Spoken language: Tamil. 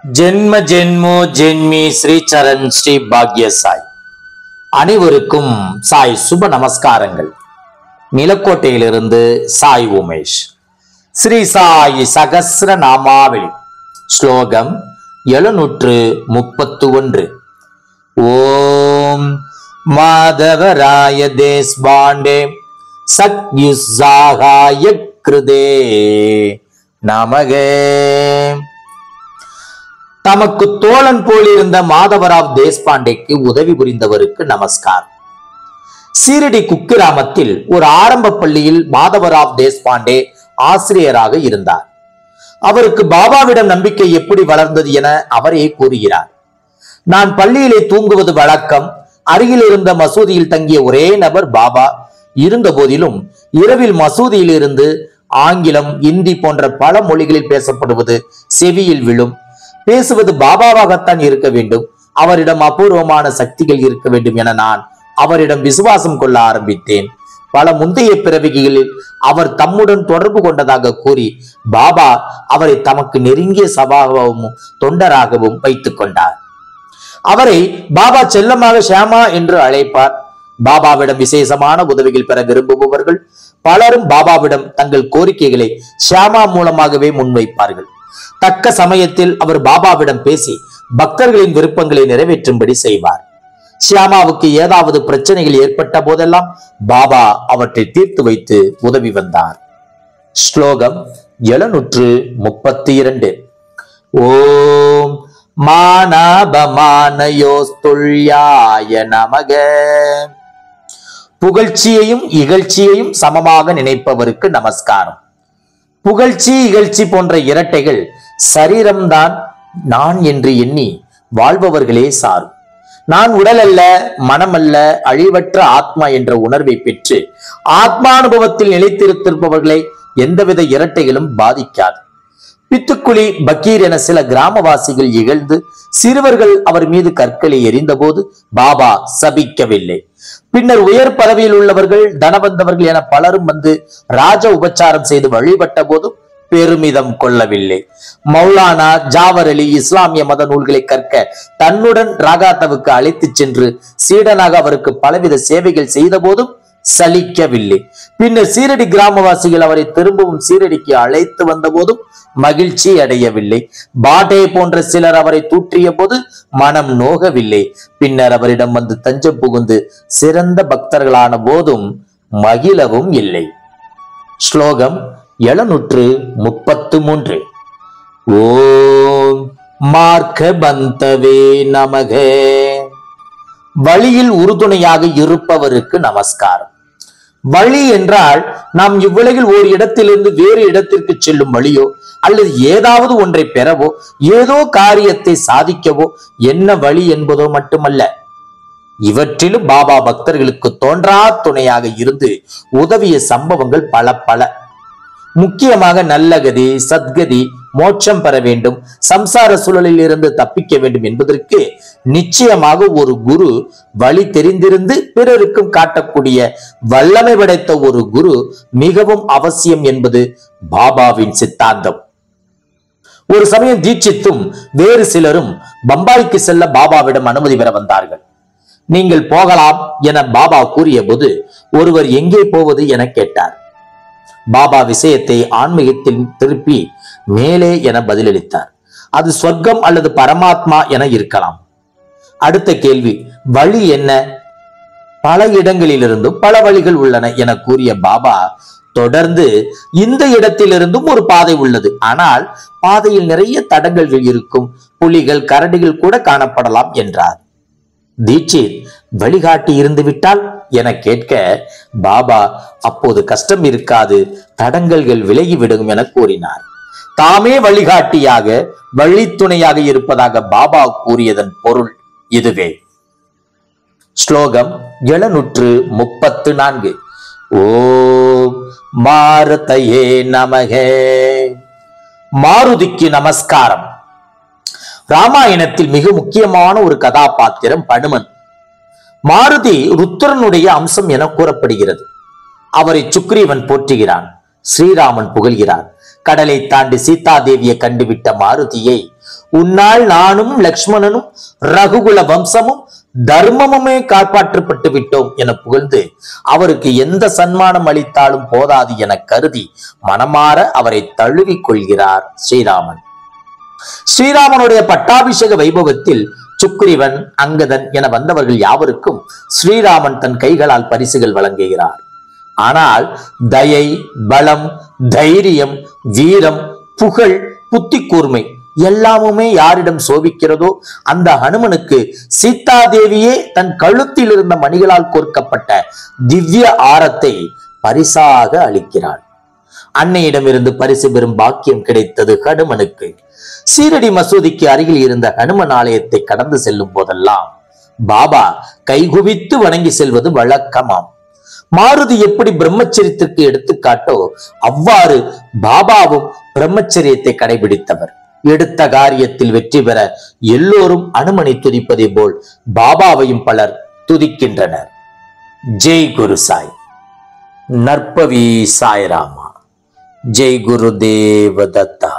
ஜென்ம ஜென்மோ ஜென்மி ஸ்ரீ சரண் ஸ்ரீ பாக்ய சாய். அனைவருக்கும் சாய் சுப நமஸ்காரங்கள். நிலக்கோட்டையிலிருந்து சாய் உமேஷ். ஸ்ரீ சாய் சகஸ்ர நாமாவளி ஸ்லோகம் 731. ஓம் மாதவராய தேஸ்பாண்டே சத்யுசாகாய கிருதே நமகே. தமக்கு தோழன் போலிருந்த மாதவராவ் தேஸ்பாண்டேக்கு உதவி புரிந்தவருக்கு நமஸ்கார். சீரடி குக்கிராமத்தில் ஒரு ஆரம்ப பள்ளியில் மாதவராவ் தேஸ்பாண்டே ஆசிரியராக இருந்தார். அவருக்கு பாபாவிடம் நம்பிக்கை எப்படி வளர்ந்தது என அவரே கூறுகிறார். நான் பள்ளியிலே தூங்குவது வழக்கம். அருகில் இருந்த மசூதியில் தங்கிய ஒரே நபர் பாபா இருந்த போதிலும் இரவில் மசூதியில் இருந்து ஆங்கிலம், இந்தி போன்ற பல மொழிகளில் பேசப்படுவது செவியில் விழும். பேசுவது பாபாவாகத்தான் இருக்க வேண்டும். அவரிடம் அபூர்வமான சக்திகள் இருக்க வேண்டும் என நான் அவரிடம் விசுவாசம் கொள்ள ஆரம்பித்தேன். பல முந்தைய பிறவிகளில் அவர் தம்முடன் தொடர்பு கொண்டதாக கூறி பாபா அவரை தமக்கு நெருங்கிய சபாகவும் தொண்டராகவும் வைத்துக் கொண்டார். அவரை பாபா செல்லமாக ஷியாமா என்று அழைப்பார். பாபாவிடம் விசேஷமான உதவிகள் பெற விரும்புபவர்கள் பலரும் பாபாவிடம் தங்கள் கோரிக்கைகளை ஷியாமா மூலமாகவே முன்வைப்பார்கள். தக்க சமயத்தில் அவர் பாபாவிடம் பேசி பக்தர்களின் விருப்பங்களை நிறைவேற்றும்படி செய்வார். ஷியாமாவுக்கு ஏதாவது பிரச்சனைகள் ஏற்பட்ட போதெல்லாம் பாபா அவற்றை தீர்த்து வைத்து உதவி வந்தார். ஸ்லோகம் 732. ஓம் மானபமானயோஸ்துல்யாய நமக. புகழ்ச்சியையும் இகழ்ச்சியையும் சமமாக நினைப்பவருக்கு நமஸ்காரம். புகழ்ச்சி, இகழ்ச்சி போன்ற இரட்டைகள் சரீரம்தான் நான் என்று எண்ணி வாழ்பவர்களே சாரும். நான் உடல் அல்ல, மனம் அல்ல, அழிவற்ற ஆத்மா என்ற உணர்வை பெற்று ஆத்மானுபவத்தில் நிலைத்திருப்பவர்களை எந்தவித இரட்டைகளும் பாதிக்காது. பித்துக்குழி பக்கீர் என சில கிராமவாசிகள் இகழ்ந்து சிறுவர்கள் அவர் மீது கற்களை எறிந்தபோது பாபா சபிக்கவில்லை. பின்னர் உயர் பதவியில் உள்ளவர்கள், தனவந்தவர்கள் என பலரும் வந்து ராஜ உபச்சாரம் செய்து வழிபட்ட போதும் பெருமிதம் கொள்ளவில்லை. மௌலானா ஜாவர் அலி இஸ்லாமிய மத நூல்களை கற்க தன்னுடன் ராகாத்தாவுக்கு அழைத்து சென்று சீடனாக அவருக்கு பலவித சேவைகள் செய்த போதும் சலிக்கவில்லை. பின்னர் சீரடி கிராமவாசிகள் அவரை திரும்பவும் சீரடிக்கு அழைத்து வந்த போதும் மகிழ்ச்சி அடையவில்லை. பாட்டே போன்ற சிலர் அவரை தூற்றிய போது மனம் நோகவில்லை. பின்னர் அவரிடம் வந்து தஞ்சம் புகுந்து சிறந்த பக்தர்களான போதும் மகிழவும் இல்லை. ஸ்லோகம் 733. ஓம் மார்க்க பந்தவே நமக. வழியில் உறுதுணையாக இருப்பவருக்கு நமஸ்காரம். வழி என்றால் நாம் இவ்வுலகில் ஒரு இடத்திலிருந்து வேறு இடத்திற்கு செல்லும் வழியோ அல்லது ஏதாவது ஒன்றை பெறவோ ஏதோ காரியத்தை சாதிக்கவோ என்ன வழி என்பதோ மட்டுமல்ல. இவற்றிலும் பாபா பக்தர்களுக்கு தோன்றா துணையாக இருந்து உதவிய சம்பவங்கள் பல பல. முக்கியமாக நல்ல கதி, சத்கதி, மோட்சம் பெற வேண்டும், சம்சார சூழலில் இருந்து தப்பிக்க வேண்டும் என்பதற்கு நிச்சயமாக ஒரு குரு வழி தெரிந்திருந்து பிறருக்கும் காட்டக்கூடிய வல்லமை படைத்த ஒரு குரு மிகவும் அவசியம் என்பது பாபாவின் சித்தாந்தம். ஒரு சமயம் தீட்சித்தும் வேறு சிலரும் பம்பாய்க்கு செல்ல பாபாவிடம் அனுமதி பெற வந்தார்கள். நீங்கள் போகலாம் என பாபா கூறிய போது ஒருவர் எங்கே போவது என கேட்டார். பாபா விஷயத்தை ஆன்மீகத்தில் திருப்பி மேலே என பதிலளித்தார். அது சொர்க்கம் அல்லது பரமாத்மா என இருக்கலாம். அடுத்த கேள்வி, வழி என்ன? பல இடங்களிலிருந்தும் பல வழிகள் உள்ளன என கூறிய பாபா தொடர்ந்து இந்த இடத்திலிருந்தும் ஒரு பாதை உள்ளது. ஆனால் பாதையில் நிறைய தடங்கல்கள் இருக்கும், புலிகள், கரடிகள் கூட காணப்படலாம் என்றார். தீட்சித் வழிகாட்டி இருந்து விட்டால் என கேட்க பாபா அப்போது கஷ்டம் இருக்காது, தடங்கல்கள் விலகிவிடும் என கூறினார். தாமே வழிகாட்டியாக வழித்துணையாக இருப்பதாக பாபா கூறியதன் பொருள் இதுவே. ஸ்லோகம் 734. ஓம் மாருதையே நமக. மாருதிக்கு நமஸ்காரம். ராமாயணத்தில் மிக முக்கியமான ஒரு கதாபாத்திரம் பனுமன். மாருதி ருத்ரனுடைய அம்சம் என கூறப்படுகிறது. அவரை சுக்ரீவன் போற்றுகிறான், ஸ்ரீராமன் புகழ்கிறார். கடலை தாண்டி சீதா தேவியை கண்டுவிட்ட மாருதியை உன்னால் நானும் லக்ஷ்மணனும் ரகுகுல வம்சமும் தர்மமுமே காப்பாற்றப்பட்டு விட்டோம் என புகழ்ந்து அவருக்கு எந்த சன்மானம் அளித்தாலும் போதாது என கருதி மனமாற அவரை தழுவிக் கொள்கிறார் ஸ்ரீராமன். ஸ்ரீராமனுடைய பட்டாபிஷேக வைபவத்தில் சுக்ரீவன், அங்கதன் என வந்தவர்கள் யாவருக்கும் ஸ்ரீராமன் தன் கைகளால் பரிசுகள் வழங்குகிறார். ஆனால் தயை, பலம், தைரியம், வீரம், புகழ், புத்தி கூர்மை எல்லாமுமே யாரிடம் சோபிக்கிறதோ அந்த ஹனுமனுக்கு சீதாதேவியே தன் கழுத்தில் இருந்த மணிகளால் கோர்க்கப்பட்ட திவ்ய ஆரத்தை பரிசாக அளிக்கிறாள். அன்னையிடமிருந்து பரிசு பெறும் பாக்கியம் கிடைத்தது ஹனுமனுக்கு. சீரடி மசூதிக்கு அருகில் இருந்த ஹனுமன் ஆலயத்தை கடந்து செல்லும் போதெல்லாம் பாபா கைகுவித்து வணங்கி செல்வது வழக்கமாம். மாருதி எப்படி பிரம்மச்சரியத்திற்கு எடுத்துக்காட்டோ அவ்வாறு பாபாவும் பிரம்மச்சரியத்தை கடைபிடித்தவர். எடுத்த காரியத்தில் வெற்றி பெற எல்லோரும் அனுமனை துதிப்பதை போல் பாபாவையும் பலர் துதிக்கின்றனர். ஜெய் குரு சாய். நற்பவி சாய்ராமா. ஜெய் குரு தேவதத்தா.